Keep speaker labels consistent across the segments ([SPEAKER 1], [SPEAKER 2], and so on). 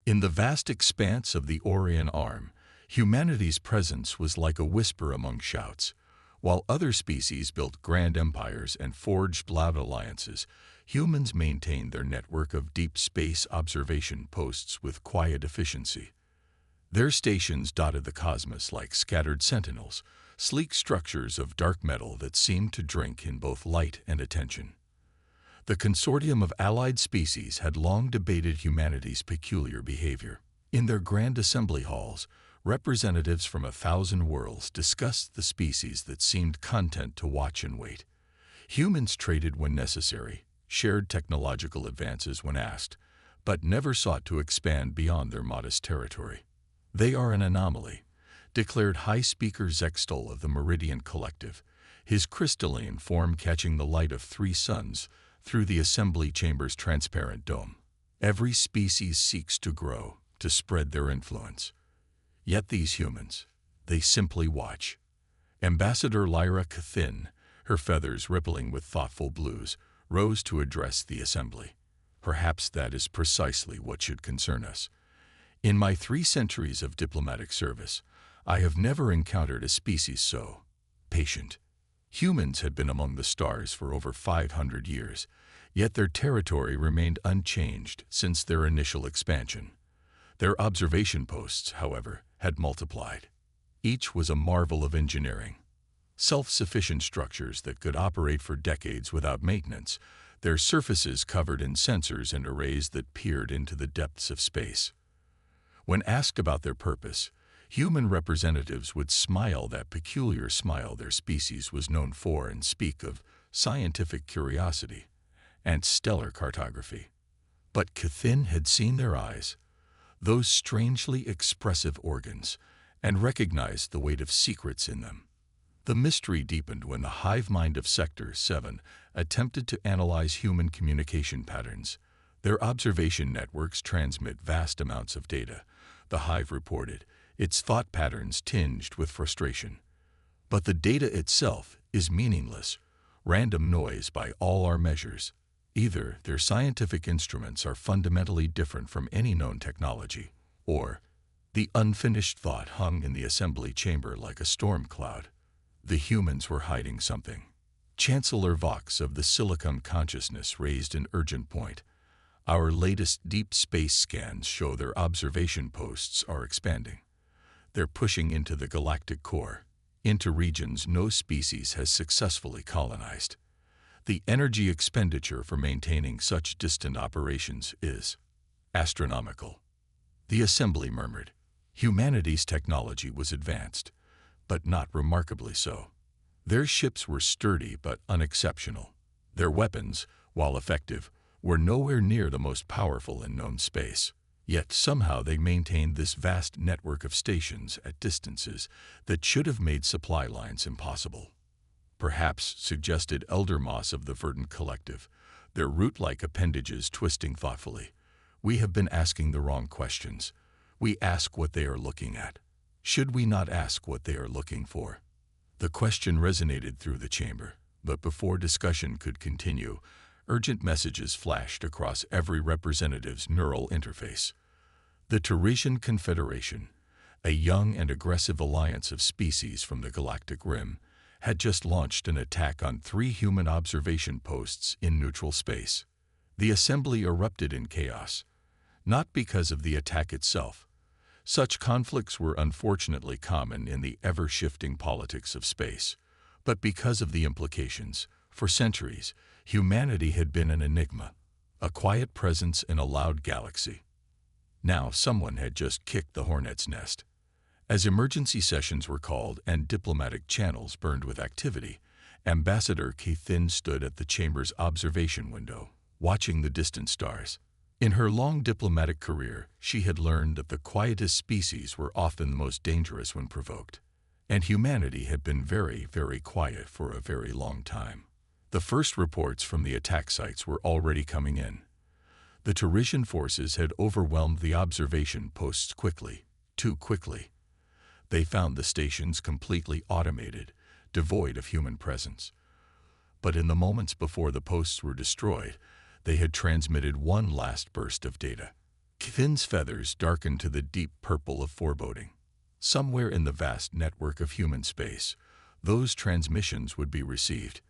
[SPEAKER 1] In the vast expanse of the Orion Arm, humanity's presence was like a whisper among shouts. While other species built grand empires and forged loud alliances, humans maintained their network of deep space observation posts with quiet efficiency. Their stations dotted the cosmos like scattered sentinels, sleek structures of dark metal that seemed to drink in both light and attention. The consortium of allied species had long debated humanity's peculiar behavior. In their grand assembly halls, representatives from 1,000 worlds discussed the species that seemed content to watch and wait. Humans traded when necessary, shared technological advances when asked, but never sought to expand beyond their modest territory. They are an anomaly, declared High Speaker Zextol of the Meridian Collective, his crystalline form catching the light of 3 suns through the assembly chamber's transparent dome. Every species seeks to grow, to spread their influence. Yet these humans, they simply watch. Ambassador Lyra Cathin, her feathers rippling with thoughtful blues, rose to address the assembly. Perhaps that is precisely what should concern us. In my 3 centuries of diplomatic service, I have never encountered a species so patient. Humans had been among the stars for over 500 years, yet their territory remained unchanged since their initial expansion. Their observation posts, however, had multiplied. Each was a marvel of engineering. Self-sufficient structures that could operate for decades without maintenance, their surfaces covered in sensors and arrays that peered into the depths of space. When asked about their purpose, human representatives would smile that peculiar smile their species was known for and speak of scientific curiosity and stellar cartography. But Cathin had seen their eyes, those strangely expressive organs, and recognized the weight of secrets in them. The mystery deepened when the hive mind of Sector 7 attempted to analyze human communication patterns. Their observation networks transmit vast amounts of data, the hive reported, its thought patterns tinged with frustration. But the data itself is meaningless, random noise by all our measures. Either their scientific instruments are fundamentally different from any known technology, or the unfinished thought hung in the assembly chamber like a storm cloud. The humans were hiding something. Chancellor Vox of the Silicon Consciousness raised an urgent point. Our latest deep space scans show their observation posts are expanding. They're pushing into the galactic core, into regions no species has successfully colonized. The energy expenditure for maintaining such distant operations is astronomical. The assembly murmured. Humanity's technology was advanced, but not remarkably so. Their ships were sturdy but unexceptional. Their weapons, while effective, were nowhere near the most powerful in known space. Yet somehow they maintained this vast network of stations at distances that should have made supply lines impossible. Perhaps, suggested Elder Moss of the Verdant Collective, their root-like appendages twisting thoughtfully. We have been asking the wrong questions. We ask what they are looking at. Should we not ask what they are looking for? The question resonated through the chamber, but before discussion could continue, urgent messages flashed across every representative's neural interface. The Teresian Confederation, a young and aggressive alliance of species from the galactic rim, had just launched an attack on 3 human observation posts in neutral space. The assembly erupted in chaos, not because of the attack itself. Such conflicts were unfortunately common in the ever-shifting politics of space, but because of the implications. For centuries, humanity had been an enigma, a quiet presence in a loud galaxy. Now someone had just kicked the hornet's nest. As emergency sessions were called and diplomatic channels burned with activity, Ambassador Cathin stood at the chamber's observation window, watching the distant stars. In her long diplomatic career, she had learned that the quietest species were often the most dangerous when provoked, and humanity had been very, very quiet for a very long time. The first reports from the attack sites were already coming in. The Teresian forces had overwhelmed the observation posts quickly, too quickly. They found the stations completely automated, devoid of human presence. But in the moments before the posts were destroyed, they had transmitted one last burst of data. Finn's feathers darkened to the deep purple of foreboding. Somewhere in the vast network of human space, those transmissions would be received.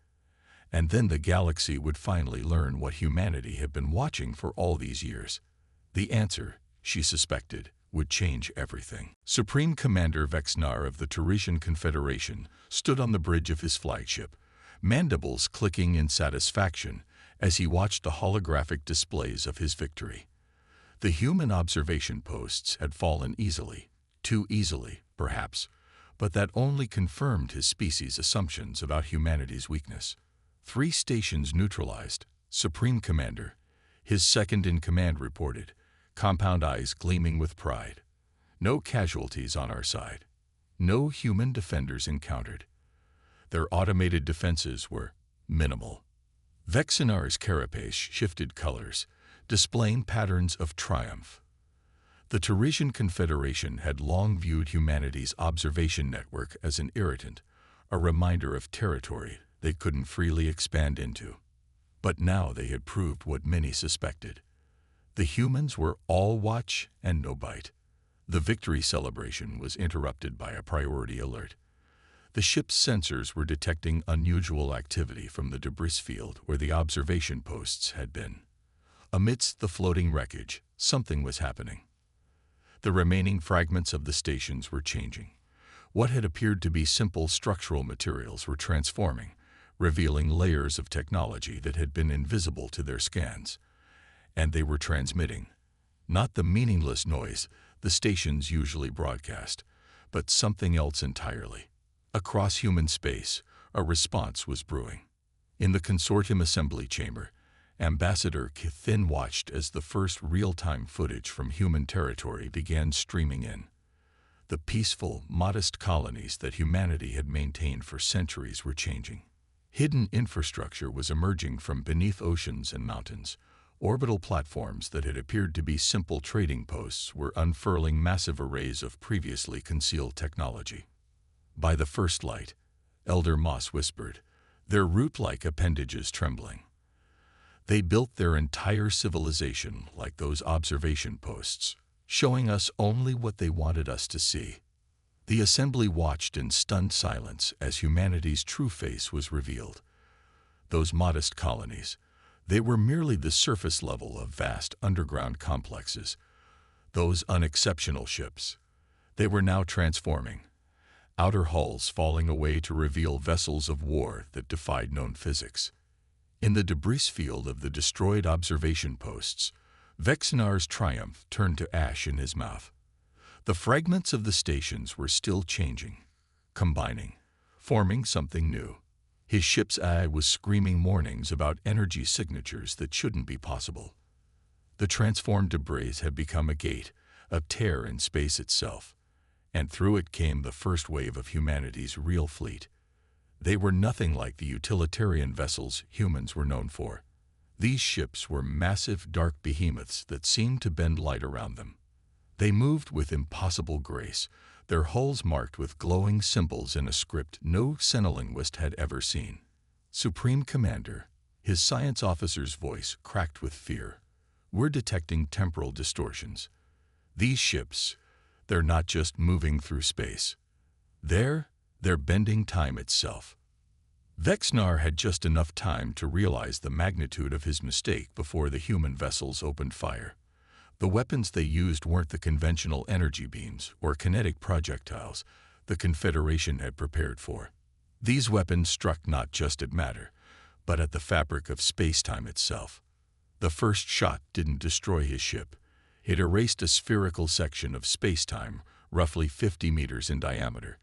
[SPEAKER 1] And then the galaxy would finally learn what humanity had been watching for all these years. The answer, she suspected, would change everything. Supreme Commander Vexnar of the Teresian Confederation stood on the bridge of his flagship, mandibles clicking in satisfaction as he watched the holographic displays of his victory. The human observation posts had fallen easily, too easily, perhaps, but that only confirmed his species' assumptions about humanity's weakness. 3 stations neutralized, Supreme Commander, his second-in-command reported, compound eyes gleaming with pride. No casualties on our side. No human defenders encountered. Their automated defenses were minimal. Vexinar's carapace shifted colors, displaying patterns of triumph. The Teresian Confederation had long viewed humanity's observation network as an irritant, a reminder of territory they couldn't freely expand into. But now they had proved what many suspected. The humans were all watch and no bite. The victory celebration was interrupted by a priority alert. The ship's sensors were detecting unusual activity from the debris field where the observation posts had been. Amidst the floating wreckage, something was happening. The remaining fragments of the stations were changing. What had appeared to be simple structural materials were transforming, revealing layers of technology that had been invisible to their scans. And they were transmitting, not the meaningless noise the stations usually broadcast, but something else entirely. Across human space, a response was brewing. In the consortium assembly chamber, Ambassador Finn watched as the first real-time footage from human territory began streaming in. The peaceful, modest colonies that humanity had maintained for centuries were changing. Hidden infrastructure was emerging from beneath oceans and mountains. Orbital platforms that had appeared to be simple trading posts were unfurling massive arrays of previously concealed technology. By the first light, Elder Moss whispered, their root-like appendages trembling. They built their entire civilization like those observation posts, showing us only what they wanted us to see. The assembly watched in stunned silence as humanity's true face was revealed. Those modest colonies, they were merely the surface level of vast underground complexes. Those unexceptional ships, they were now transforming. Outer hulls falling away to reveal vessels of war that defied known physics. In the debris field of the destroyed observation posts, Vexinar's triumph turned to ash in his mouth. The fragments of the stations were still changing, combining, forming something new. His ship's eye was screaming warnings about energy signatures that shouldn't be possible. The transformed debris had become a gate, a tear in space itself, and through it came the first wave of humanity's real fleet. They were nothing like the utilitarian vessels humans were known for. These ships were massive, dark behemoths that seemed to bend light around them. They moved with impossible grace, their hulls marked with glowing symbols in a script no xenolinguist had ever seen. Supreme Commander, his science officer's voice cracked with fear. We're detecting temporal distortions. These ships, they're not just moving through space. They're bending time itself. Vexnar had just enough time to realize the magnitude of his mistake before the human vessels opened fire. The weapons they used weren't the conventional energy beams or kinetic projectiles the Confederation had prepared for. These weapons struck not just at matter, but at the fabric of space-time itself. The first shot didn't destroy his ship. It erased a spherical section of space-time, roughly 50 meters in diameter,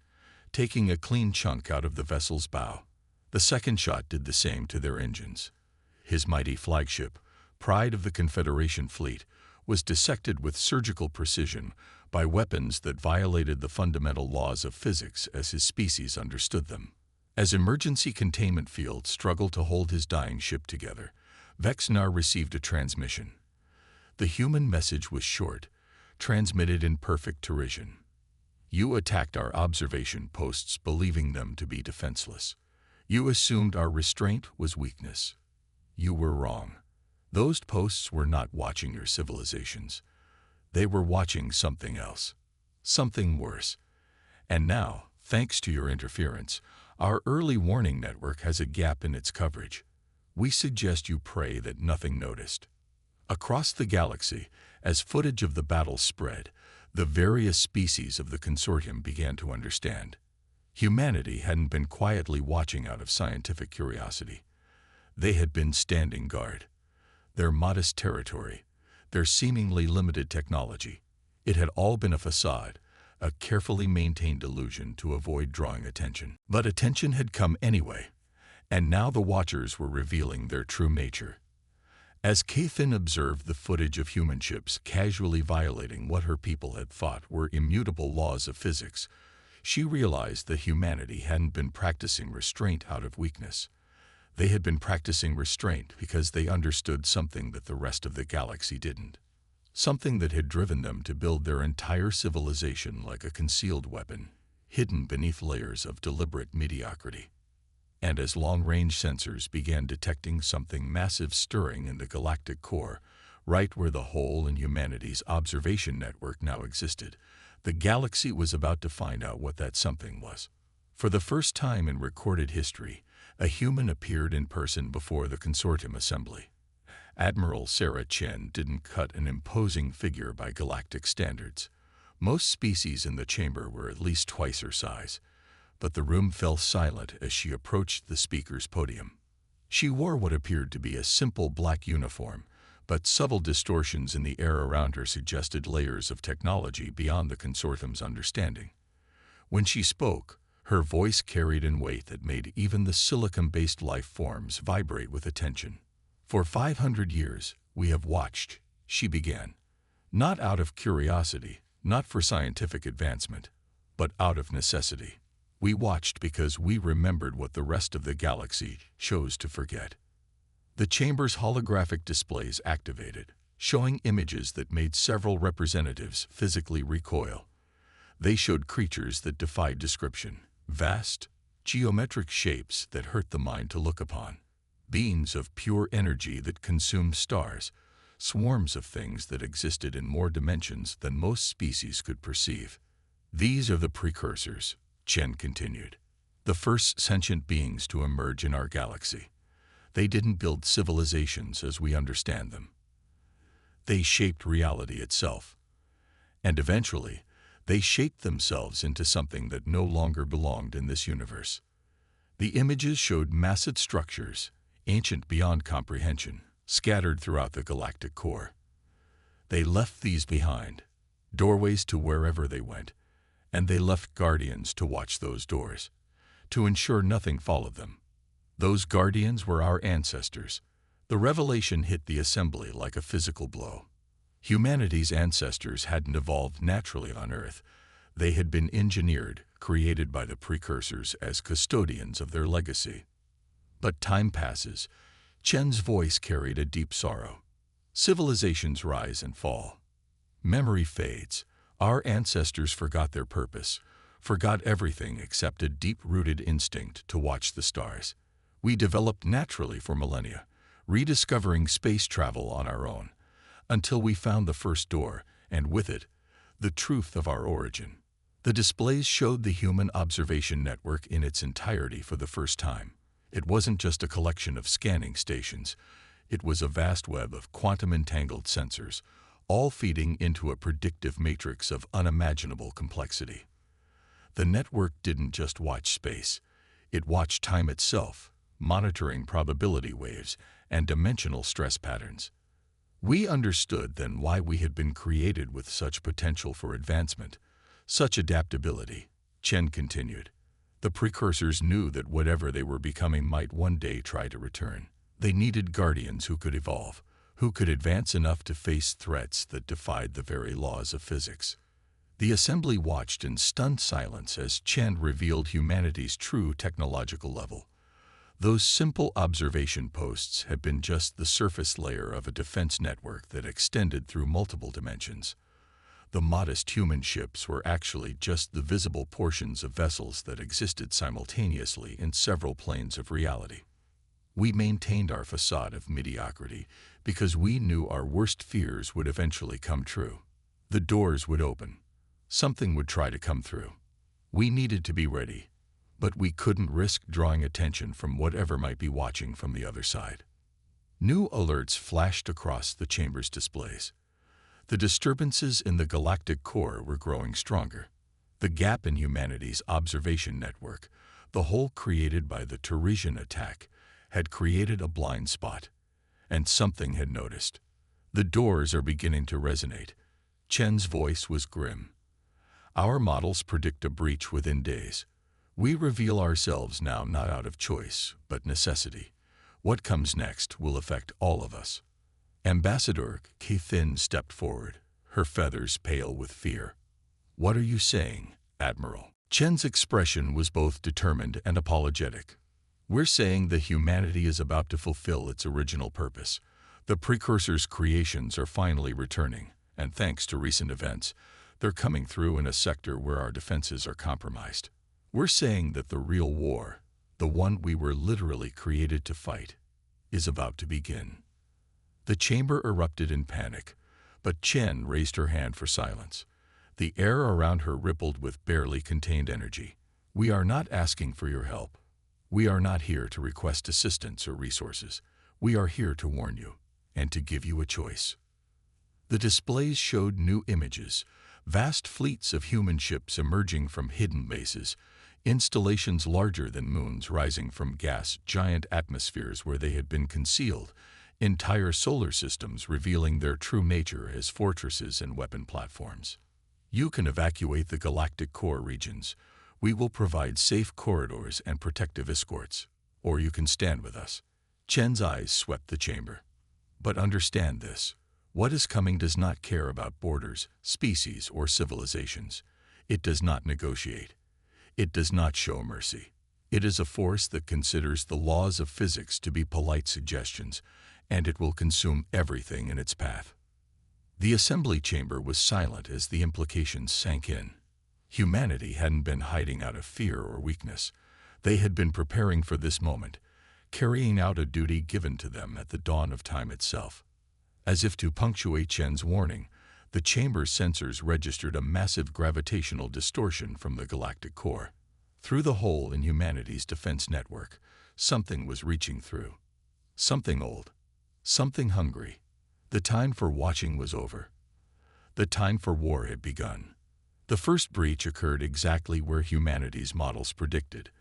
[SPEAKER 1] taking a clean chunk out of the vessel's bow. The second shot did the same to their engines. His mighty flagship, pride of the Confederation fleet, was dissected with surgical precision by weapons that violated the fundamental laws of physics as his species understood them. As emergency containment fields struggled to hold his dying ship together, Vexnar received a transmission. The human message was short, transmitted in perfect Teresian. You attacked our observation posts believing them to be defenseless. You assumed our restraint was weakness. You were wrong. Those posts were not watching your civilizations. They were watching something else, something worse. And now, thanks to your interference, our early warning network has a gap in its coverage. We suggest you pray that nothing noticed. Across the galaxy, as footage of the battle spread, the various species of the consortium began to understand. Humanity hadn't been quietly watching out of scientific curiosity. They had been standing guard. Their modest territory, their seemingly limited technology, it had all been a facade, a carefully maintained illusion to avoid drawing attention. But attention had come anyway, and now the Watchers were revealing their true nature. As Kathin observed the footage of human ships casually violating what her people had thought were immutable laws of physics, she realized that humanity hadn't been practicing restraint out of weakness. They had been practicing restraint because they understood something that the rest of the galaxy didn't. Something that had driven them to build their entire civilization like a concealed weapon, hidden beneath layers of deliberate mediocrity. And as long-range sensors began detecting something massive stirring in the galactic core, right where the hole in humanity's observation network now existed, the galaxy was about to find out what that something was. For the first time in recorded history, a human appeared in person before the consortium assembly. Admiral Sarah Chen didn't cut an imposing figure by galactic standards. Most species in the chamber were at least twice her size, but the room fell silent as she approached the speaker's podium. She wore what appeared to be a simple black uniform, but subtle distortions in the air around her suggested layers of technology beyond the consortium's understanding. When she spoke, her voice carried in weight that made even the silicon-based life forms vibrate with attention. "For 500 years, we have watched," she began. "Not out of curiosity, not for scientific advancement, but out of necessity. We watched because we remembered what the rest of the galaxy chose to forget." The chamber's holographic displays activated, showing images that made several representatives physically recoil. They showed creatures that defied description, vast, geometric shapes that hurt the mind to look upon, beings of pure energy that consumed stars, swarms of things that existed in more dimensions than most species could perceive. "These are the precursors," Chen continued, "the first sentient beings to emerge in our galaxy. They didn't build civilizations as we understand them. They shaped reality itself. And eventually, they shaped themselves into something that no longer belonged in this universe." The images showed massive structures, ancient beyond comprehension, scattered throughout the galactic core. They left these behind, doorways to wherever they went, and they left guardians to watch those doors, to ensure nothing followed them. Those guardians were our ancestors. The revelation hit the assembly like a physical blow. Humanity's ancestors hadn't evolved naturally on Earth. They had been engineered, created by the precursors as custodians of their legacy. But time passes. Chen's voice carried a deep sorrow. Civilizations rise and fall. Memory fades. Our ancestors forgot their purpose, forgot everything except a deep-rooted instinct to watch the stars. We developed naturally for millennia, rediscovering space travel on our own, until we found the first door, and with it, the truth of our origin. The displays showed the human observation network in its entirety for the first time. It wasn't just a collection of scanning stations. It was a vast web of quantum-entangled sensors, all feeding into a predictive matrix of unimaginable complexity. The network didn't just watch space. It watched time itself, monitoring probability waves and dimensional stress patterns. We understood then why we had been created with such potential for advancement, such adaptability, Chen continued. The precursors knew that whatever they were becoming might one day try to return. They needed guardians who could evolve, who could advance enough to face threats that defied the very laws of physics. The assembly watched in stunned silence as Chen revealed humanity's true technological level. Those simple observation posts had been just the surface layer of a defense network that extended through multiple dimensions. The modest human ships were actually just the visible portions of vessels that existed simultaneously in several planes of reality. We maintained our facade of mediocrity because we knew our worst fears would eventually come true. The doors would open. Something would try to come through. We needed to be ready, but we couldn't risk drawing attention from whatever might be watching from the other side. New alerts flashed across the chamber's displays. The disturbances in the galactic core were growing stronger. The gap in humanity's observation network, the hole created by the Teresian attack, had created a blind spot. And something had noticed. The doors are beginning to resonate. Chen's voice was grim. Our models predict a breach within days. We reveal ourselves now not out of choice, but necessity. What comes next will affect all of us. Ambassador Cathin stepped forward, her feathers pale with fear. What are you saying, Admiral? Chen's expression was both determined and apologetic. We're saying that humanity is about to fulfill its original purpose. The precursor's creations are finally returning, and thanks to recent events, they're coming through in a sector where our defenses are compromised. We're saying that the real war, the one we were literally created to fight, is about to begin. The chamber erupted in panic, but Chen raised her hand for silence. The air around her rippled with barely contained energy. We are not asking for your help. We are not here to request assistance or resources. We are here to warn you and to give you a choice. The displays showed new images, vast fleets of human ships emerging from hidden bases, installations larger than moons rising from gas-giant atmospheres where they had been concealed, entire solar systems revealing their true nature as fortresses and weapon platforms. You can evacuate the galactic core regions. We will provide safe corridors and protective escorts. Or you can stand with us. Chen's eyes swept the chamber. But understand this. What is coming does not care about borders, species, or civilizations. It does not negotiate. It does not show mercy. It is a force that considers the laws of physics to be polite suggestions, and it will consume everything in its path. The assembly chamber was silent as the implications sank in. Humanity hadn't been hiding out of fear or weakness. They had been preparing for this moment, carrying out a duty given to them at the dawn of time itself. As if to punctuate Chen's warning, the chamber's sensors registered a massive gravitational distortion from the galactic core. Through the hole in humanity's defense network, something was reaching through. Something old. Something hungry. The time for watching was over. The time for war had begun. The first breach occurred exactly where humanity's models predicted,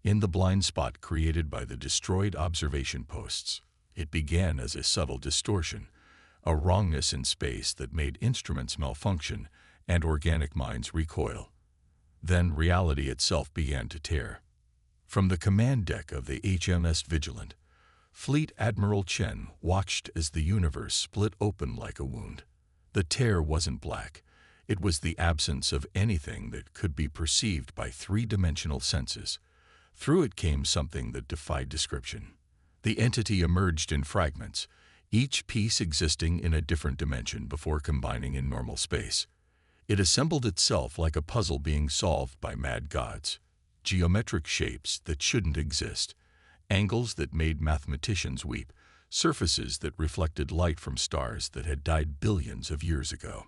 [SPEAKER 1] in the blind spot created by the destroyed observation posts. It began as a subtle distortion, a wrongness in space that made instruments malfunction and organic minds recoil. Then reality itself began to tear. From the command deck of the HMS Vigilant, Fleet Admiral Chen watched as the universe split open like a wound. The tear wasn't black. It was the absence of anything that could be perceived by three-dimensional senses. Through it came something that defied description. The entity emerged in fragments, each piece existing in a different dimension before combining in normal space. It assembled itself like a puzzle being solved by mad gods. Geometric shapes that shouldn't exist, angles that made mathematicians weep, surfaces that reflected light from stars that had died billions of years ago.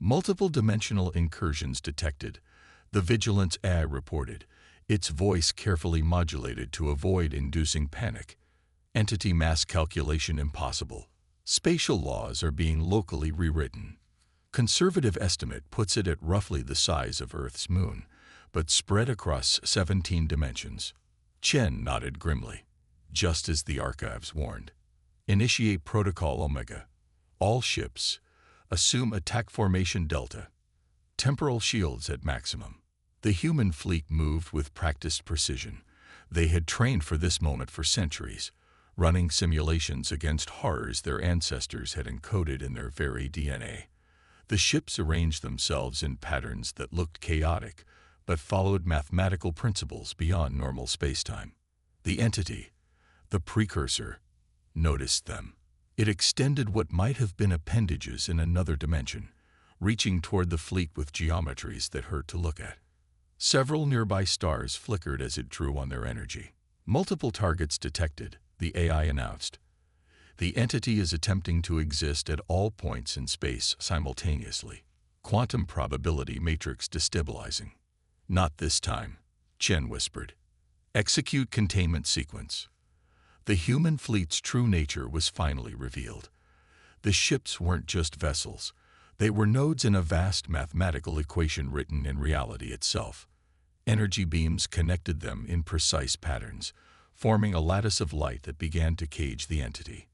[SPEAKER 1] Multiple dimensional incursions detected, the Vigilance AI reported, its voice carefully modulated to avoid inducing panic. Entity mass calculation impossible. Spatial laws are being locally rewritten. Conservative estimate puts it at roughly the size of Earth's moon, but spread across 17 dimensions. Chen nodded grimly, just as the archives warned. Initiate Protocol Omega. All ships, assume attack formation Delta. Temporal shields at maximum. The human fleet moved with practiced precision. They had trained for this moment for centuries, running simulations against horrors their ancestors had encoded in their very DNA. The ships arranged themselves in patterns that looked chaotic, but followed mathematical principles beyond normal spacetime. The entity, the precursor, noticed them. It extended what might have been appendages in another dimension, reaching toward the fleet with geometries that hurt to look at. Several nearby stars flickered as it drew on their energy. Multiple targets detected, the AI announced. The entity is attempting to exist at all points in space simultaneously. quantum probability matrix destabilizing. "Not this time," Chen whispered. "Execute containment sequence." The human fleet's true nature was finally revealed. The ships weren't just vessels. They were nodes in a vast mathematical equation written in reality itself. Energy beams connected them in precise patterns, forming a lattice of light that began to cage the entity.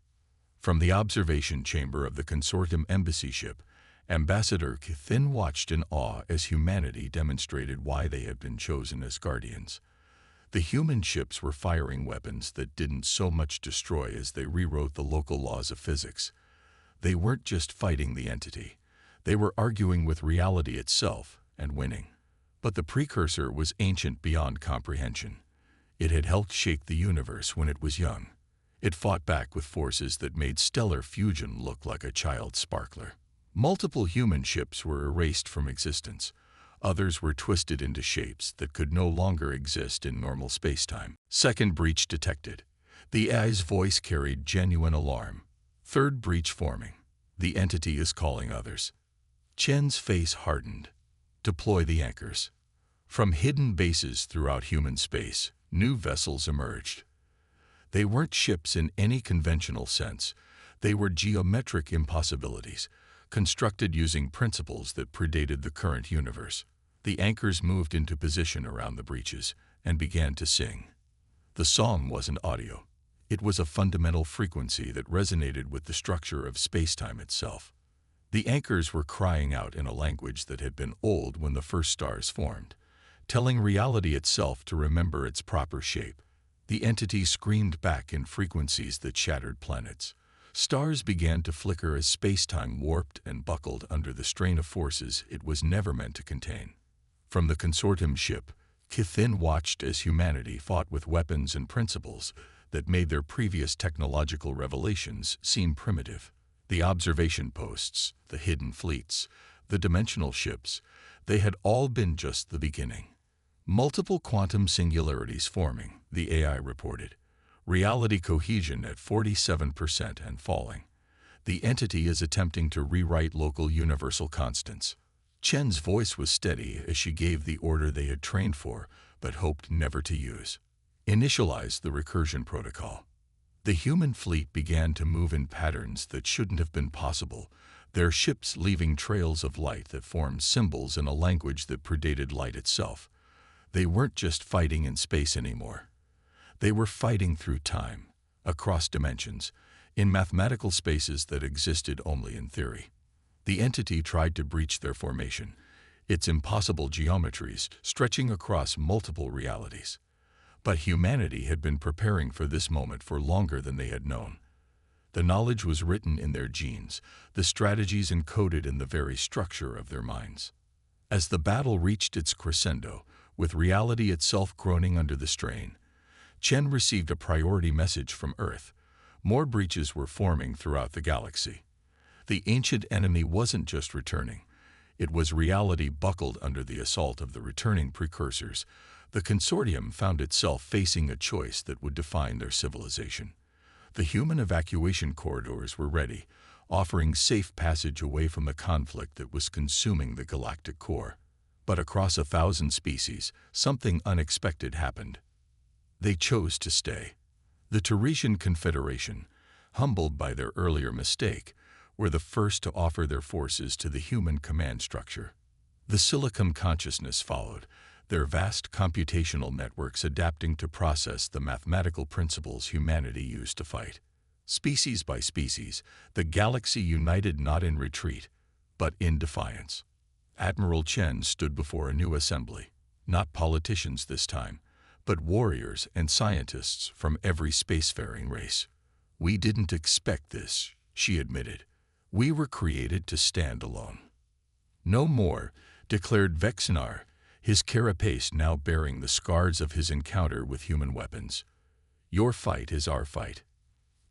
[SPEAKER 1] From the observation chamber of the consortium embassy ship, Ambassador Kithin watched in awe as humanity demonstrated why they had been chosen as guardians. The human ships were firing weapons that didn't so much destroy as they rewrote the local laws of physics. They weren't just fighting the entity. They were arguing with reality itself and winning. But the precursor was ancient beyond comprehension. It had helped shake the universe when it was young. It fought back with forces that made stellar fusion look like a child's sparkler. Multiple human ships were erased from existence. Others were twisted into shapes that could no longer exist in normal spacetime. Second breach detected. The AI's voice carried genuine alarm. Third breach forming. The entity is calling others. Chen's face hardened. Deploy the anchors. From hidden bases throughout human space, new vessels emerged. They weren't ships in any conventional sense. They were geometric impossibilities, constructed using principles that predated the current universe. The anchors moved into position around the breaches and began to sing. The song wasn't audio. It was a fundamental frequency that resonated with the structure of spacetime itself. The anchors were crying out in a language that had been old when the first stars formed, telling reality itself to remember its proper shape. The entity screamed back in frequencies that shattered planets. Stars began to flicker as spacetime warped and buckled under the strain of forces it was never meant to contain. From the consortium ship, Kithin watched as humanity fought with weapons and principles that made their previous technological revelations seem primitive. The observation posts, the hidden fleets, the dimensional ships, they had all been just the beginning. Multiple quantum singularities forming, the AI reported. Reality cohesion at 47% and falling. The entity is attempting to rewrite local universal constants. Chen's voice was steady as she gave the order they had trained for, but hoped never to use. Initialize the recursion protocol. The human fleet began to move in patterns that shouldn't have been possible, their ships leaving trails of light that formed symbols in a language that predated light itself. They weren't just fighting in space anymore. They were fighting through time, across dimensions, in mathematical spaces that existed only in theory. The entity tried to breach their formation, its impossible geometries stretching across multiple realities. But humanity had been preparing for this moment for longer than they had known. The knowledge was written in their genes, the strategies encoded in the very structure of their minds. As the battle reached its crescendo, with reality itself groaning under the strain, Chen received a priority message from Earth. More breaches were forming throughout the galaxy. The ancient enemy wasn't just returning. It was reality buckled under the assault of the returning precursors. The consortium found itself facing a choice that would define their civilization. The human evacuation corridors were ready, offering safe passage away from the conflict that was consuming the galactic core. But across 1,000 species, something unexpected happened. They chose to stay. The Teresian Confederation, humbled by their earlier mistake, were the first to offer their forces to the human command structure. The Silicon consciousness followed, their vast computational networks adapting to process the mathematical principles humanity used to fight. Species by species, the galaxy united not in retreat, but in defiance. Admiral Chen stood before a new assembly, not politicians this time, but warriors and scientists from every spacefaring race. "We didn't expect this," she admitted. "We were created to stand alone." "No more," declared Vexinar, his carapace now bearing the scars of his encounter with human weapons. "Your fight is our fight.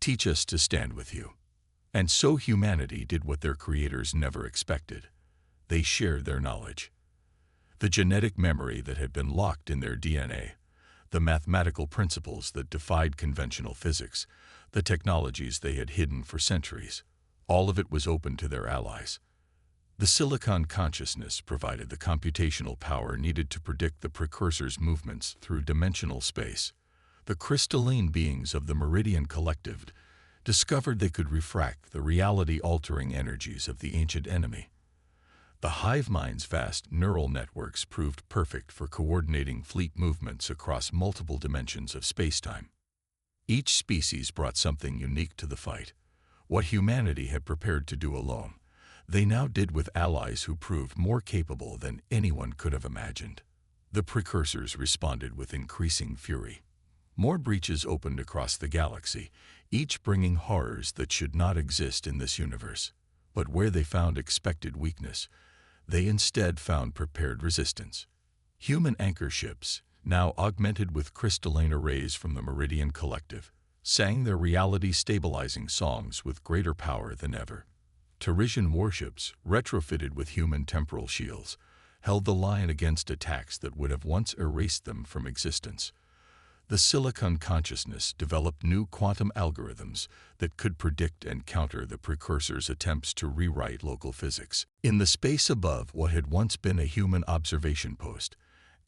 [SPEAKER 1] Teach us to stand with you." And so humanity did what their creators never expected. They shared their knowledge. The genetic memory that had been locked in their DNA, the mathematical principles that defied conventional physics, the technologies they had hidden for centuries. All of it was open to their allies. The silicon consciousness provided the computational power needed to predict the precursor's movements through dimensional space. The crystalline beings of the Meridian Collective discovered they could refract the reality-altering energies of the ancient enemy. The hive mind's vast neural networks proved perfect for coordinating fleet movements across multiple dimensions of spacetime. Each species brought something unique to the fight. What humanity had prepared to do alone, they now did with allies who proved more capable than anyone could have imagined. The precursors responded with increasing fury. More breaches opened across the galaxy, each bringing horrors that should not exist in this universe. But where they found expected weakness, they instead found prepared resistance. Human anchor ships, now augmented with crystalline arrays from the Meridian Collective, sang their reality-stabilizing songs with greater power than ever. Terrisian warships, retrofitted with human temporal shields, held the line against attacks that would have once erased them from existence. The silicon consciousness developed new quantum algorithms that could predict and counter the precursor's attempts to rewrite local physics. In the space above what had once been a human observation post,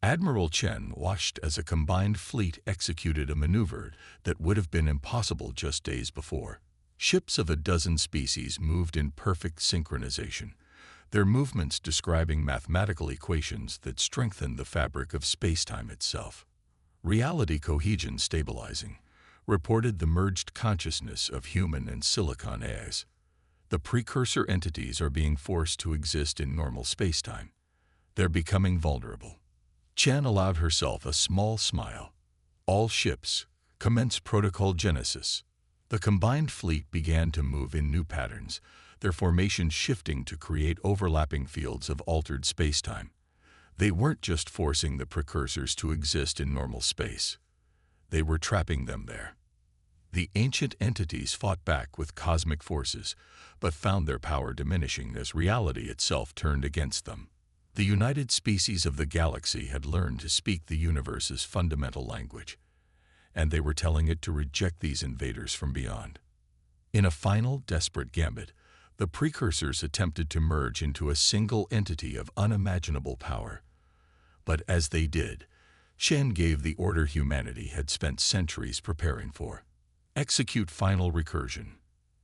[SPEAKER 1] Admiral Chen watched as a combined fleet executed a maneuver that would have been impossible just days before. Ships of a dozen species moved in perfect synchronization, their movements describing mathematical equations that strengthened the fabric of spacetime itself. Reality Cohesion Stabilizing reported the merged consciousness of human and silicon AIs. The precursor entities are being forced to exist in normal spacetime. They're becoming vulnerable. Chen allowed herself a small smile. All ships, commence protocol genesis. The combined fleet began to move in new patterns, their formations shifting to create overlapping fields of altered spacetime. They weren't just forcing the precursors to exist in normal space. They were trapping them there. The ancient entities fought back with cosmic forces, but found their power diminishing as reality itself turned against them. The united species of the galaxy had learned to speak the universe's fundamental language, and they were telling it to reject these invaders from beyond. In a final, desperate gambit, the precursors attempted to merge into a single entity of unimaginable power. But as they did, Shen gave the order humanity had spent centuries preparing for. Execute final recursion.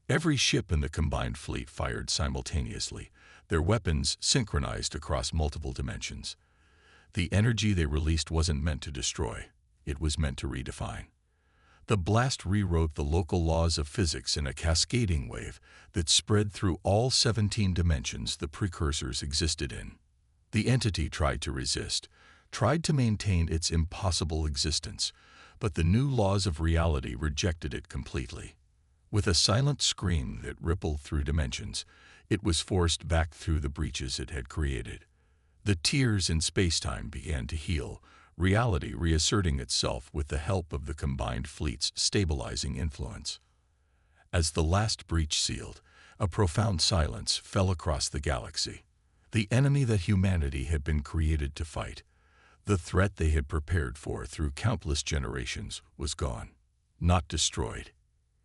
[SPEAKER 1] Every ship in the combined fleet fired simultaneously, their weapons synchronized across multiple dimensions. The energy they released wasn't meant to destroy, it was meant to redefine. The blast rewrote the local laws of physics in a cascading wave that spread through all 17 dimensions the precursors existed in. The entity tried to resist, tried to maintain its impossible existence, but the new laws of reality rejected it completely. With a silent scream that rippled through dimensions, it was forced back through the breaches it had created. The tears in spacetime began to heal, reality reasserting itself with the help of the combined fleet's stabilizing influence. As the last breach sealed, a profound silence fell across the galaxy. The enemy that humanity had been created to fight, the threat they had prepared for through countless generations, was gone. Not destroyed.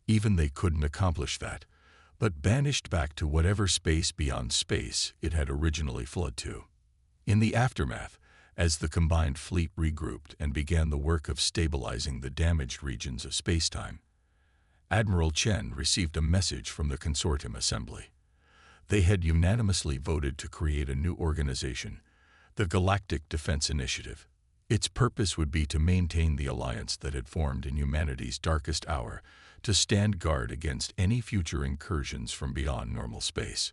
[SPEAKER 1] Even they couldn't accomplish that, but banished back to whatever space beyond space it had originally fled to. In the aftermath, as the combined fleet regrouped and began the work of stabilizing the damaged regions of spacetime, Admiral Chen received a message from the Consortium Assembly. They had unanimously voted to create a new organization, the Galactic Defense Initiative. Its purpose would be to maintain the alliance that had formed in humanity's darkest hour, to stand guard against any future incursions from beyond normal space.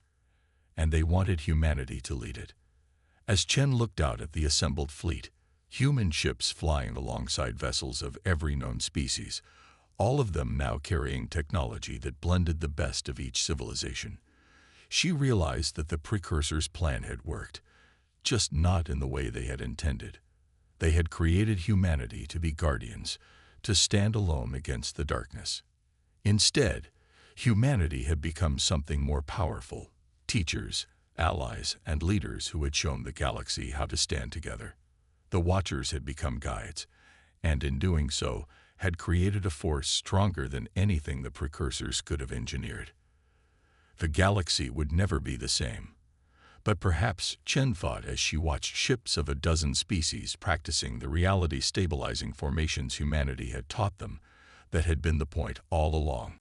[SPEAKER 1] And they wanted humanity to lead it. As Chen looked out at the assembled fleet, human ships flying alongside vessels of every known species, all of them now carrying technology that blended the best of each civilization, she realized that the precursor's plan had worked, just not in the way they had intended. They had created humanity to be guardians, to stand alone against the darkness. Instead, humanity had become something more powerful, teachers, allies, and leaders who had shown the galaxy how to stand together. The Watchers had become guides, and in doing so, had created a force stronger than anything the precursors could have engineered. The galaxy would never be the same. But perhaps Chen thought as she watched ships of a dozen species practicing the reality-stabilizing formations humanity had taught them, that had been the point all along.